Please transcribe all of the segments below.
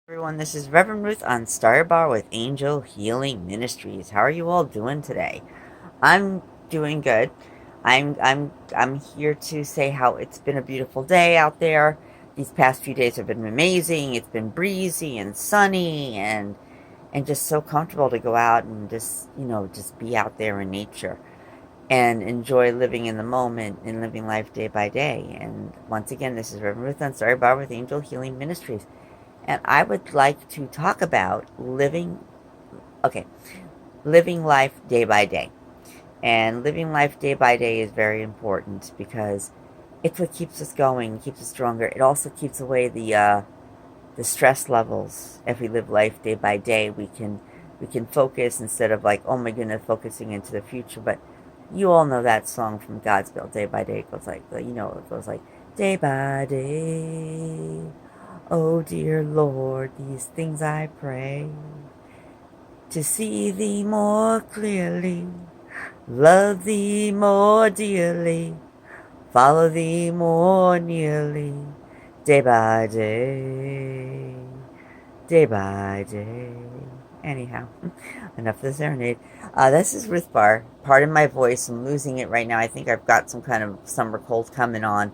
Everyone, this is Reverend Ruth on Starbar with Angel Healing Ministries. How are you all doing today? I'm doing good. I'm here to say how it's been a beautiful day out there. These past few days have been amazing. It's been breezy and sunny and just so comfortable to go out and just be out there in nature and enjoy living in the moment and living life day by day. And once again, this is Reverend Ruth on Starbar with Angel Healing Ministries. And I would like to talk about living life day by day. And living life day by day is very important because it's what keeps us going, keeps us stronger. It also keeps away the stress levels. If we live life day by day, we can focus instead of like, oh my goodness, focusing into the future. But you all know that song from Godspell, Day by Day. It goes like, it goes like, day by day. Oh dear Lord, these things I pray, to see thee more clearly, love thee more dearly, follow thee more nearly, day by day, day by day. Anyhow, enough of the serenade. This is Ruth Barr. Pardon my voice, I'm losing it right now. I think I've got some kind of summer cold coming on.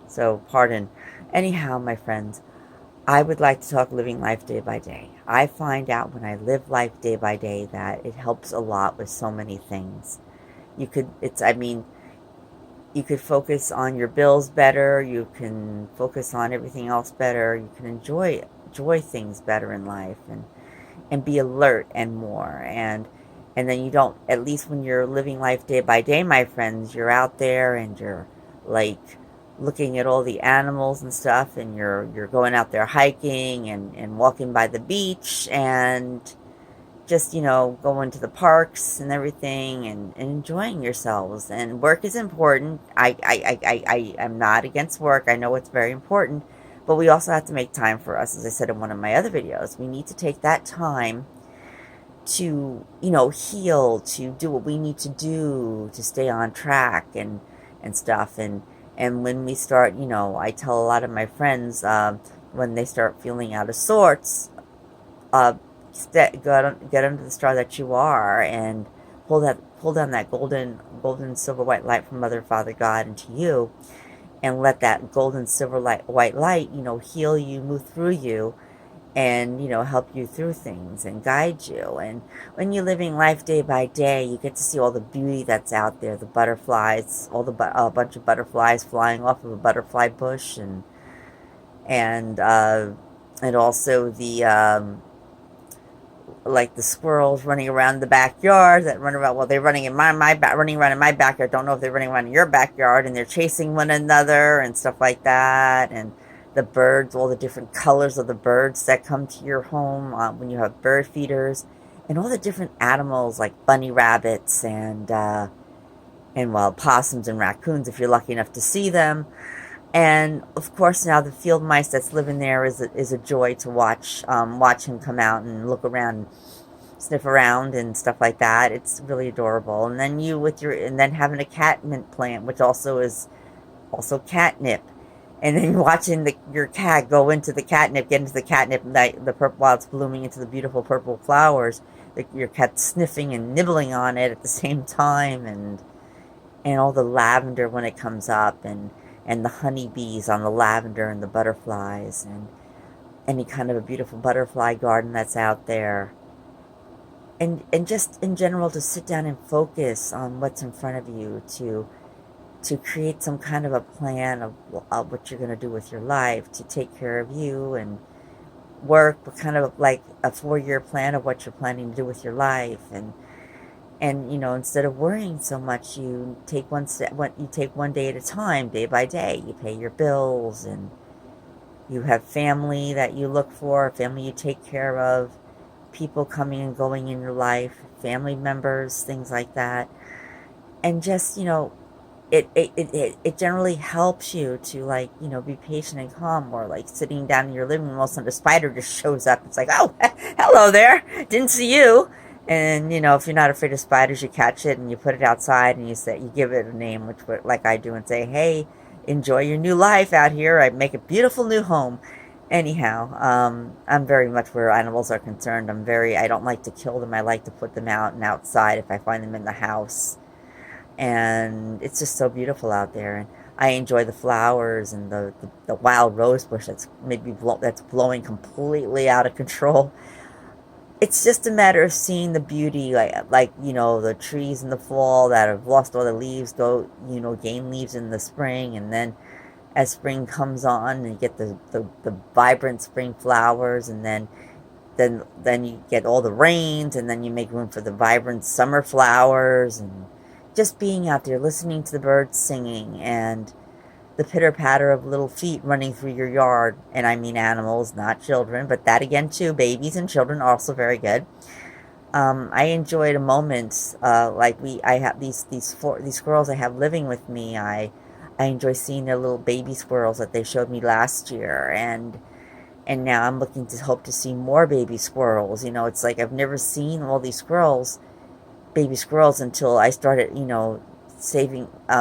So pardon. Anyhow, my friends, I would like to talk living life day by day. I find out when I live life day by day that it helps a lot with so many things. You could focus on your bills better. You can focus on everything else better. You can enjoy things better in life and be alert and more. And then you don't, at least when you're living life day by day, my friends, you're out there and you're like looking at all the animals and stuff, and you're going out there hiking and walking by the beach and just going to the parks and everything and enjoying yourselves. And work is important. I am not against work. I know it's very important, but we also have to make time for us. As I said in one of my other videos, we need to take that time to heal, to do what we need to do to stay on track and stuff. And when we start, I tell a lot of my friends, when they start feeling out of sorts, uh, get under the star that you are and pull down that golden silver white light from Mother, Father, God into you, and let that golden silver white light, heal you, move through you, and help you through things and guide you. And when you're living life day by day, you get to see all the beauty that's out there, the butterflies, a bunch of butterflies flying off of a butterfly bush, and also the like the squirrels running around the backyard that run around. Well, they're running in running around in my backyard. Don't know if they're running around in your backyard, and they're chasing one another and stuff like that. And the birds, all the different colors of the birds that come to your home when you have bird feeders, and all the different animals like bunny rabbits and wild possums and raccoons if you're lucky enough to see them. And of course, now the field mice that's living there is a joy to watch him come out and look around, and sniff around and stuff like that. It's really adorable. And then and then having a catmint plant, which also is also catnip, and then watching your cat go into the catnip, get into the catnip, the purple, while it's blooming into the beautiful purple flowers. Your cat's sniffing and nibbling on it at the same time, and all the lavender when it comes up, and the honeybees on the lavender and the butterflies, and any kind of a beautiful butterfly garden that's out there. And just in general, to sit down and focus on what's in front of you, to create some kind of a plan of what you're going to do with your life, to take care of you and work, but kind of like a 4-year plan of what you're planning to do with your life. And instead of worrying so much, you take one day at a time, day by day. You pay your bills, and you have family that you look for, family you take care of, people coming and going in your life, family members, things like that. And just it generally helps you to, like, be patient and calm. Or like sitting down in your living room, all of a sudden a spider just shows up. It's like, oh, hello there, didn't see you. And if you're not afraid of spiders, you catch it and you put it outside, and you give it a name, like I do, and say, hey, enjoy your new life out here. I make a beautiful new home. Anyhow, I'm very much where animals are concerned. I don't like to kill them. I like to put them out and outside if I find them in the house. And it's just so beautiful out there. And I enjoy the flowers and the wild rose bush that's blowing completely out of control. It's just a matter of seeing the beauty, like the trees in the fall that have lost all the leaves, go gain leaves in the spring, and then as spring comes on, and you get the vibrant spring flowers, and then you get all the rains, and then you make room for the vibrant summer flowers, and just being out there listening to the birds singing and the pitter patter of little feet running through your yard. And I mean animals, not children, but that again too, babies and children are also very good. I enjoyed a moment, I have these squirrels I have living with me. I enjoy seeing their little baby squirrels that they showed me last year, and now I'm looking to hope to see more baby squirrels. It's like I've never seen all these baby squirrels, until I started,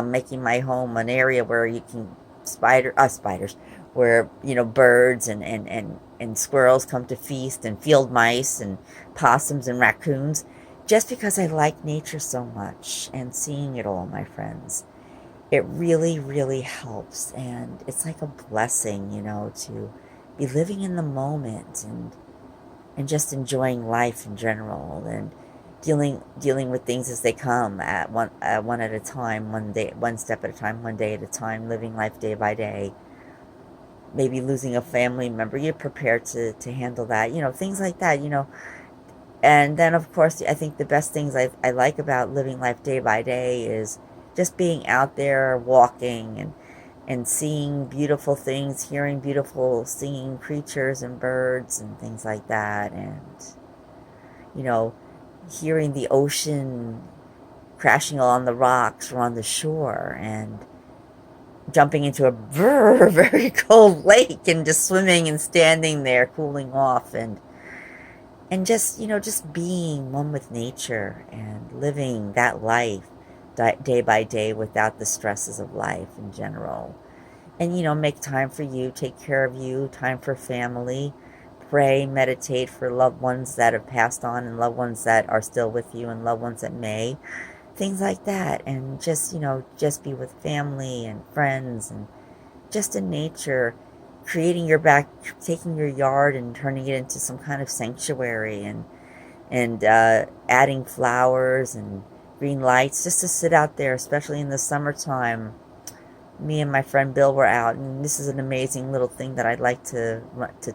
making my home an area where you can spiders, where birds and squirrels come to feast, and field mice and possums and raccoons, just because I like nature so much and seeing it all, my friends. It really, really helps, and it's like a blessing, to be living in the moment and just enjoying life in general, and dealing with things as they come, one at a time, one step at a time, one day at a time, living life day by day. Maybe losing a family member, you're prepared to handle that, things like that. And then, of course, I think the best things I like about living life day by day is just being out there walking, and seeing beautiful things, hearing beautiful singing creatures and birds and things like that, and you know hearing the ocean crashing on the rocks or on the shore, and jumping into a very cold lake and just swimming and standing there cooling off, and just being one with nature and living that life day by day without the stresses of life in general. And make time for you, take care of you, time for family, pray, meditate for loved ones that have passed on, and loved ones that are still with you, and loved ones that may, things like that. And just be with family and friends, and just in nature, taking your yard and turning it into some kind of sanctuary, and adding flowers and green lights, just to sit out there, especially in the summertime. Me and my friend Bill were out, and this is an amazing little thing that I'd like to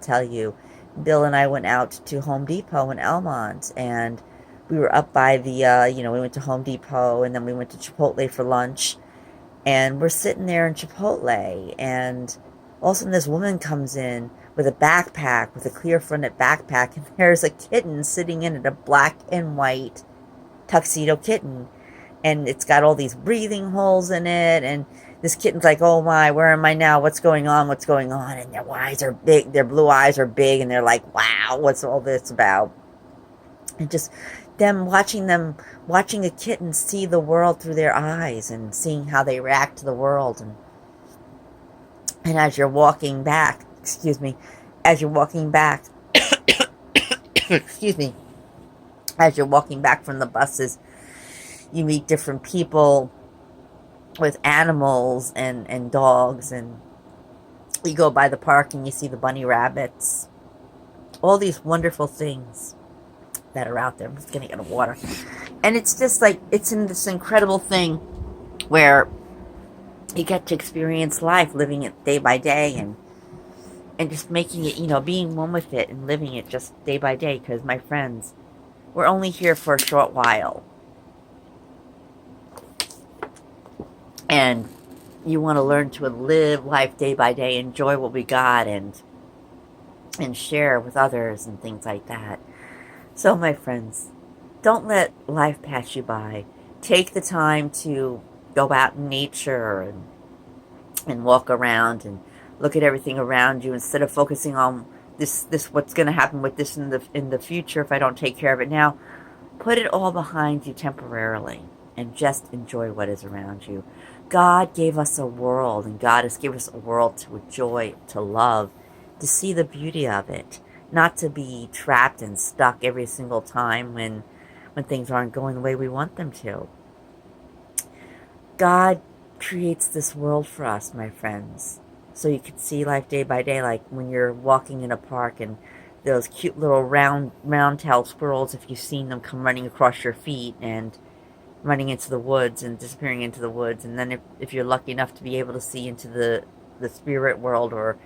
tell you. Bill and I went out to Home Depot in Elmont, and we were up by we went to Home Depot, and then we went to Chipotle for lunch, and we're sitting there in Chipotle, and all of a sudden this woman comes in with a backpack, with a clear fronted backpack, and there's a kitten sitting in it, a black and white tuxedo kitten, and it's got all these breathing holes in it, and this kitten's like, oh my, where am I now? What's going on? What's going on? And their eyes are big, their blue eyes are big, and they're like, wow, what's all this about? And just watching a kitten see the world through their eyes, and seeing how they react to the world. And as you're walking back, excuse me, as you're walking back from the buses, you meet different people with animals and dogs, and you go by the park and you see the bunny rabbits, all these wonderful things that are out there. I'm just gonna get a water. And it's just like, it's in this incredible thing where you get to experience life, living it day by day, and just making it, being one with it and living it just day by day. Because my friends, we're only here for a short while, and you want to learn to live life day by day, enjoy what we got, and share with others and things like that. So my friends, don't let life pass you by. Take the time to go out in nature and walk around and look at everything around you, instead of focusing on this what's going to happen with this in the future if I don't take care of it now. Put it all behind you temporarily and just enjoy what is around you. God gave us a world, and God has given us a world to enjoy, to love, to see the beauty of it, not to be trapped and stuck every single time when things aren't going the way we want them to. God creates this world for us, my friends, so you can see life day by day, like when you're walking in a park and those cute little round-tailed squirrels, if you've seen them, come running across your feet and running into the woods and disappearing into the woods. And then if you're lucky enough to be able to see into the spirit world or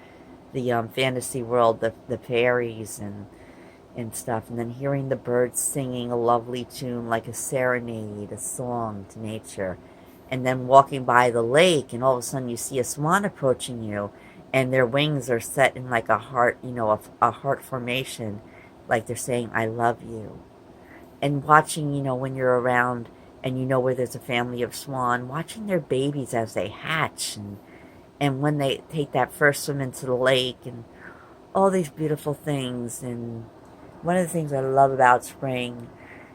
the fantasy world, the fairies and stuff, and then hearing the birds singing a lovely tune like a serenade, a song to nature, and then walking by the lake, and all of a sudden you see a swan approaching you, and their wings are set in like a heart, a heart formation, like they're saying, I love you. And watching, when you're around and where there's a family of swan, watching their babies as they hatch, and when they take that first swim into the lake, and all these beautiful things. And one of the things I love about spring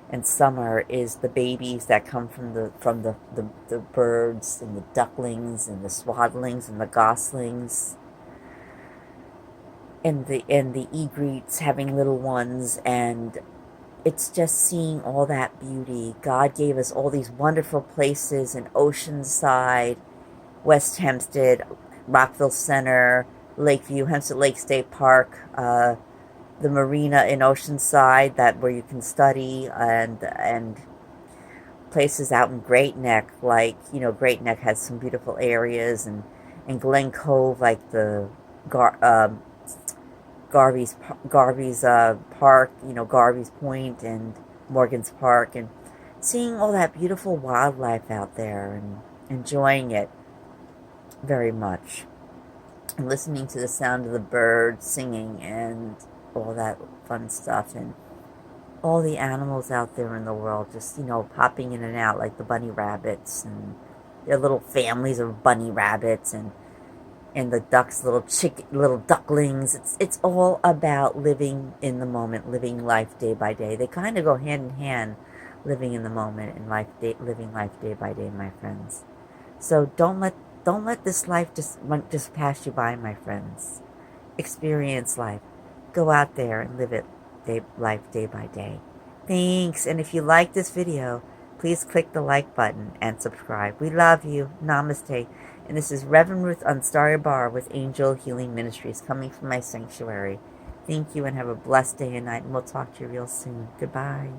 and summer is the babies that come from the birds and the ducklings and the swaddlings and the goslings and the egrets having little ones. And it's just seeing all that beauty. God gave us all these wonderful places in Oceanside, West Hempstead, Rockville Center, Lakeview, Hempstead Lake State Park, the marina in Oceanside, where you can study, and places out in Great Neck, like, Great Neck has some beautiful areas, and Glen Cove, like the Garvey's Park, Garvey's Point and Morgan's Park, and seeing all that beautiful wildlife out there and enjoying it very much, and listening to the sound of the birds singing and all that fun stuff, and all the animals out there in the world just, popping in and out, like the bunny rabbits and their little families of bunny rabbits, and the ducks, little ducklings. It's all about living in the moment, living life day by day. They kind of go hand in hand, living in the moment and living life day by day, my friends. So don't let this life just pass you by, my friends. Experience life. Go out there and live life day by day. Thanks. And if you like this video, please click the like button and subscribe. We love you. Namaste. And this is Reverend Ruth Unstari Bar with Angel Healing Ministries, coming from my sanctuary. Thank you, and have a blessed day and night, and we'll talk to you real soon. Goodbye.